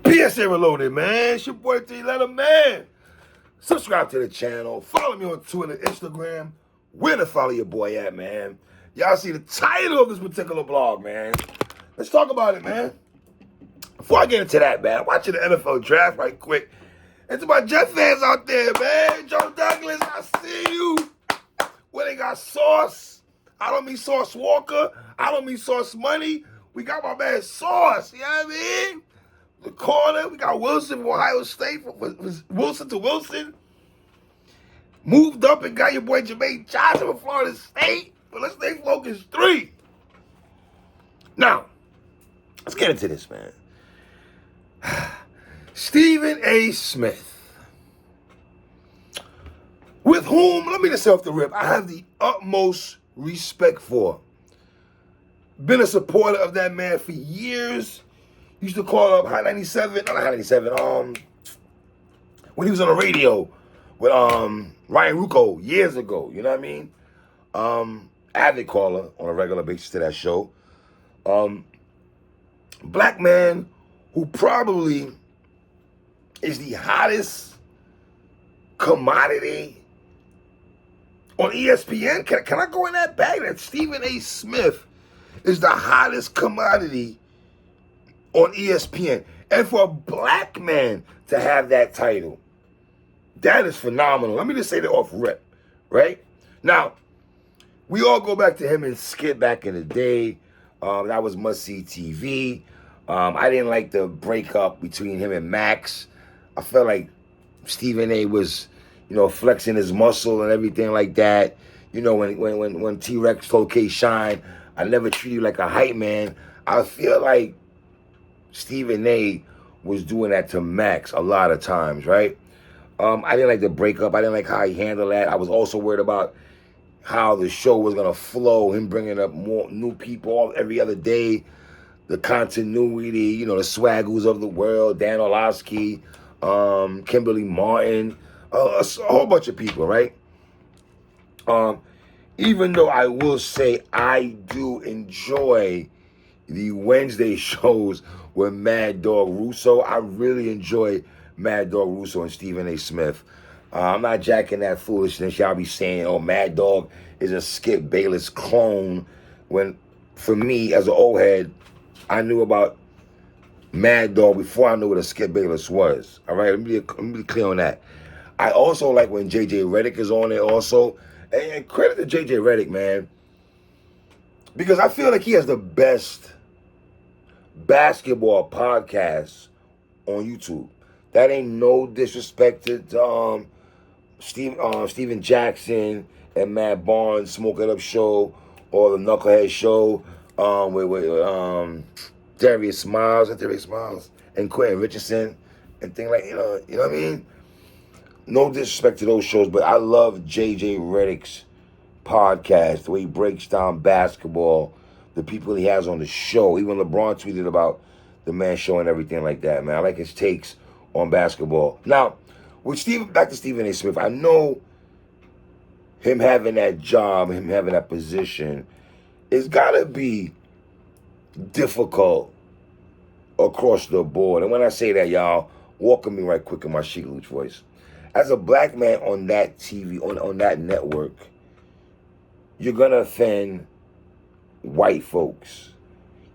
PSA Reloaded, man. It's your boy 3-letter man. Subscribe to the channel. Follow me on Twitter, Instagram. Where to follow your boy at, man. Y'all see the title of this particular blog, man. Let's talk about it, man. Before I get into that, man, watching the NFL draft right quick. And to my Jet fans out there, man. Joe Douglas, I see you. Where they got Sauce. I don't mean Sauce Walker. I don't mean Sauce Money. We got my man Sauce. You know what I mean? The corner. We got Wilson from Ohio State. From Wilson to Wilson. Moved up and got your boy Jermaine Johnson from Florida State. But let's stay focused 3. Now, let's get into this, man. Stephen A. Smith. With whom, let me just say off the rip, I have the utmost respect for. Been a supporter of that man for years. Used to call up Hot 97, not Hot 97, when he was on the radio with Ryan Rucco years ago, you know what I mean? Avid caller on a regular basis to that show. Black man who probably is the hottest commodity on ESPN. Can I go in that bag? That Stephen A. Smith is the hottest commodity on ESPN. And for a black man to have that title, that is phenomenal. Let me just say that off rip, right? Now, we all go back to him and Skip back in the day. That was must-see TV. I didn't like the breakup between him and Max. I felt like Stephen A. was, flexing his muscle and everything like that. When T-Rex told K. Shine, I never treat you like a hype man. I feel like Stephen A. was doing that to Max a lot of times, right? I didn't like the breakup. I didn't like how he handled that. I was also worried about how the show was going to flow, him bringing up more new people every other day, the continuity, the Swaggles of the world, Dan Orlovsky, Kimberly Martin, a whole bunch of people, right? Even though I will say I do enjoy the Wednesday shows with Mad Dog Russo. I really enjoy Mad Dog Russo and Stephen A. Smith. I'm not jacking that foolishness. Y'all be saying, oh, Mad Dog is a Skip Bayless clone. When, for me, as an old head, I knew about Mad Dog before I knew what a Skip Bayless was. All right, let me be clear on that. I also like when J.J. Redick is on there also. And credit to J.J. Redick, man. Because I feel like he has the best basketball podcast on YouTube. That ain't no disrespect to Steven Jackson and Matt Barnes' Smoke It Up show or the Knucklehead show with Darius Miles and Quentin Richardson and things like, you know what I mean? No disrespect to those shows, but I love J.J. Redick's podcast, the way he breaks down basketball, the people he has on the show. Even LeBron tweeted about the man show and everything like that, man. I like his takes on basketball. Now, back to Stephen A. Smith, I know him having that job, him having that position, it's got to be difficult across the board. And when I say that, y'all, walk with me right quick in my Chic Luch voice. As a black man on that TV, on that network, you're going to offend white folks.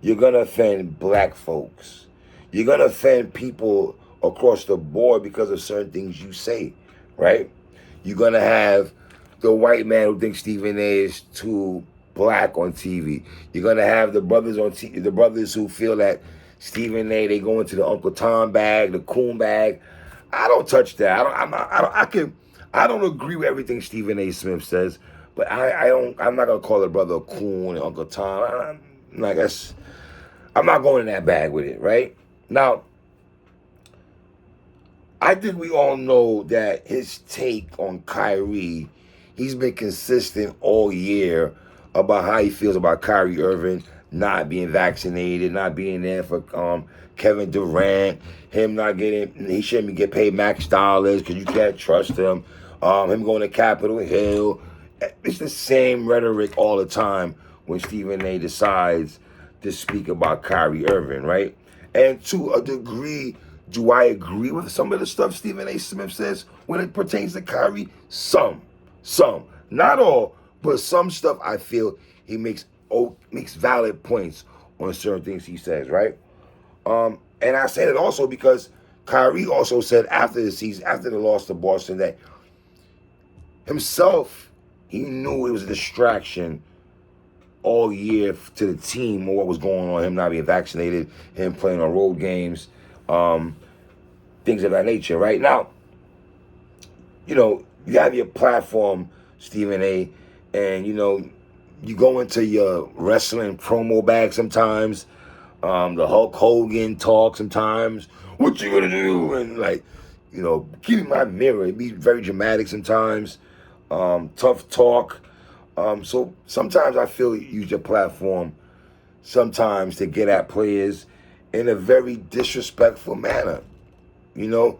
You're going to offend black folks. You're going to offend people across the board because of certain things you say, right? You're going to have the white man who thinks Stephen A. is too black on TV. You're going to have the brothers on TV, the brothers who feel that Stephen A., they go into the Uncle Tom bag, the coon bag. I don't touch that. I don't agree with everything Stephen A. Smith says, but I'm not gonna call the brother a coon and Uncle Tom. I'm not going in that bag with it, right? Now, I think we all know that his take on Kyrie, he's been consistent all year about how he feels about Kyrie Irving not being vaccinated, not being there for Kevin Durant, he shouldn't get paid max dollars because you can't trust him, him going to Capitol Hill. It's the same rhetoric all the time when Stephen A. decides to speak about Kyrie Irving, right? And to a degree, do I agree with some of the stuff Stephen A. Smith says when it pertains to Kyrie? Some. Not all, but some stuff I feel he makes valid points on certain things he says, right? And I say that also because Kyrie also said after the season, after the loss to Boston, that himself, he knew it was a distraction all year to the team or what was going on, him not being vaccinated, him playing on road games, things of that nature, right? Now, you have your platform, Stephen A., and, you go into your wrestling promo bag sometimes, the Hulk Hogan talk sometimes, what you gonna do? And give me my mirror. It be very dramatic sometimes, tough talk. So sometimes I feel you use your platform sometimes to get at players in a very disrespectful manner. The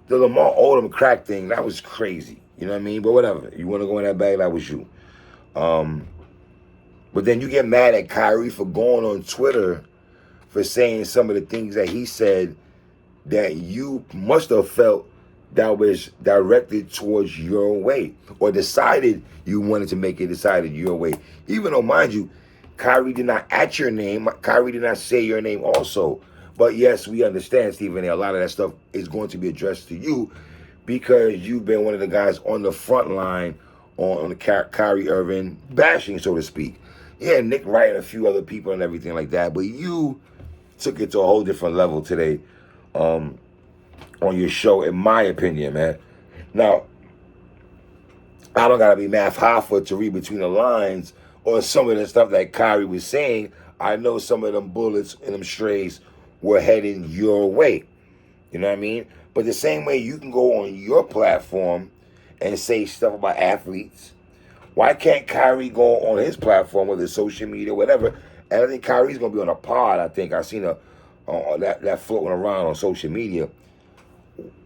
Lamar Odom crack thing, that was crazy. You know what I mean? But whatever. You want to go in that bag, that was you. But then you get mad at Kyrie for going on Twitter for saying some of the things that he said that you must have felt that was directed towards your way or decided you wanted to make it decided your way. Even though, mind you, Kyrie did not at your name. Kyrie did not say your name also. But yes, we understand, Stephen A. A lot of that stuff is going to be addressed to you because you've been one of the guys on the front line on the Kyrie Irving bashing, so to speak. Yeah, Nick Wright and a few other people and everything like that. But you took it to a whole different level today on your show, in my opinion, man. Now, I don't got to be Math Hoffa to read between the lines or some of the stuff that Kyrie was saying. I know some of them bullets and them strays were heading your way. You know what I mean? But the same way you can go on your platform and say stuff about athletes, why can't Kyrie go on his platform, whether it's social media or whatever? And I think Kyrie's going to be on a pod, I think. I've seen that floating around on social media.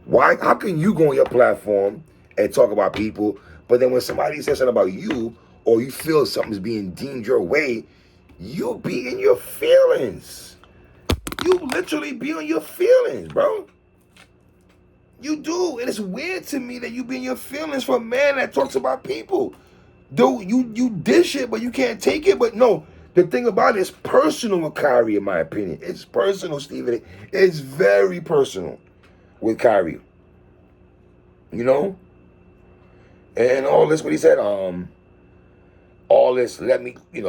How can you go on your platform and talk about people, but then when somebody says something about you or you feel something's being deemed your way, you be in your feelings. You literally be on your feelings, bro. You do. And it's weird to me that you be in your feelings for a man that talks about people. Dude, you dish it, but you can't take it. But no, the thing about it is personal with Kyrie, in my opinion. It's personal, Stephen. It's very personal with Kyrie. And all this, what he said, all this, let me, he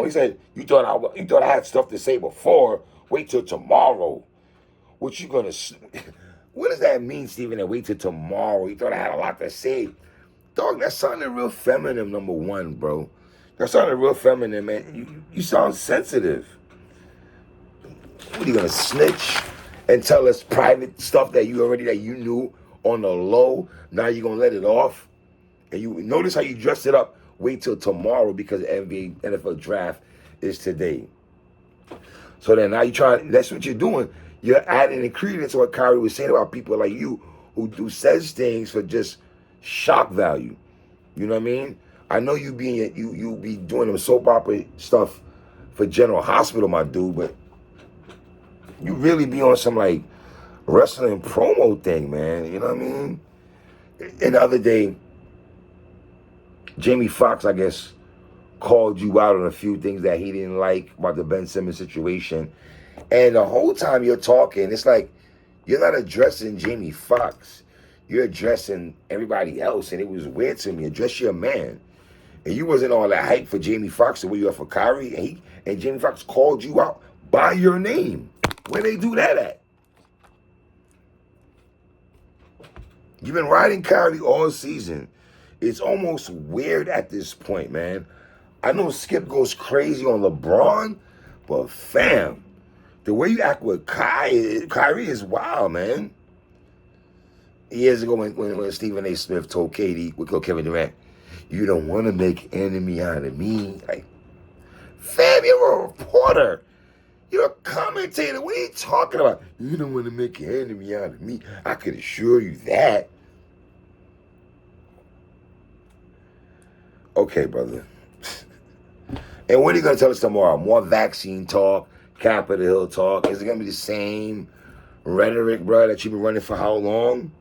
said, you thought I had stuff to say before, wait till tomorrow. What you gonna, what does that mean, Stephen, that wait till tomorrow? You thought I had a lot to say. Dog, that sounded real feminine, number one, bro. That sounded real feminine, man. You sound sensitive. What, are you gonna snitch and tell us private stuff that you knew on the low? Now you're gonna let it off? And you notice how you dressed it up. Wait till tomorrow because the NBA NFL draft is today. So then now that's what you're doing. You're adding the credence to what Kyrie was saying about people like you who says things for just shock value. You know what I mean? I know you be doing them soap opera stuff for General Hospital, my dude, but you really be on some like wrestling promo thing, man. You know what I mean? And the other day, Jamie Foxx, I guess, called you out on a few things that he didn't like about the Ben Simmons situation. And the whole time you're talking, it's like you're not addressing Jamie Foxx. You're addressing everybody else. And it was weird to me. Address your man. And you wasn't all that hype for Jamie Foxx the way you are for Kyrie. And Jamie Foxx called you out by your name. Where they do that at? You've been riding Kyrie all season. It's almost weird at this point, man. I know Skip goes crazy on LeBron, but fam, the way you act with Kyrie is wild, man. Years ago when Stephen A. Smith told Kevin Durant, you don't want to make an enemy out of me. Like, fam, you're a reporter. You're a commentator. What are you talking about? You don't want to make an enemy out of me. I could assure you that. Okay, brother. And what are you going to tell us tomorrow? More vaccine talk. Capitol Hill talk? Is it gonna be the same rhetoric, bro, that you've been running for how long?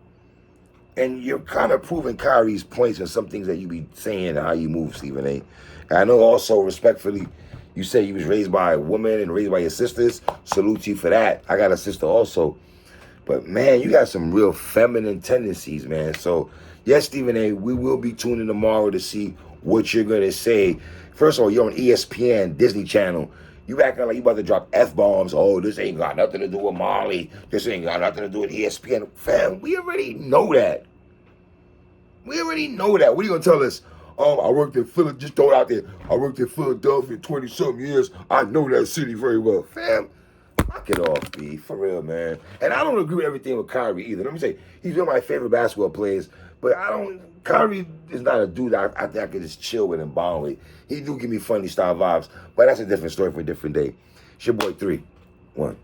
And you're kind of proving Kyrie's points and some things that you be saying and how you move, Stephen A. And I know also, respectfully, you say you was raised by a woman and raised by your sisters. Salute to you for that. I got a sister also. But, man, you got some real feminine tendencies, man. So, yes, Stephen A., we will be tuning tomorrow to see what you're going to say. First of all, you're on ESPN, Disney Channel. You acting like you about to drop F-bombs. Oh, this ain't got nothing to do with Molly. This ain't got nothing to do with ESPN. Fam, we already know that. We already know that. What are you going to tell us? I worked in Philadelphia. Just throw it out there. I worked in Philadelphia 20-something years. I know that city very well. Fam, knock it off, B. For real, man. And I don't agree with everything with Kyrie either. Let me say, he's one of my favorite basketball players. But Kyrie is not a dude I think I could just chill with and bond with. He do give me funny style vibes. But that's a different story for a different day. It's your boy 3. 1.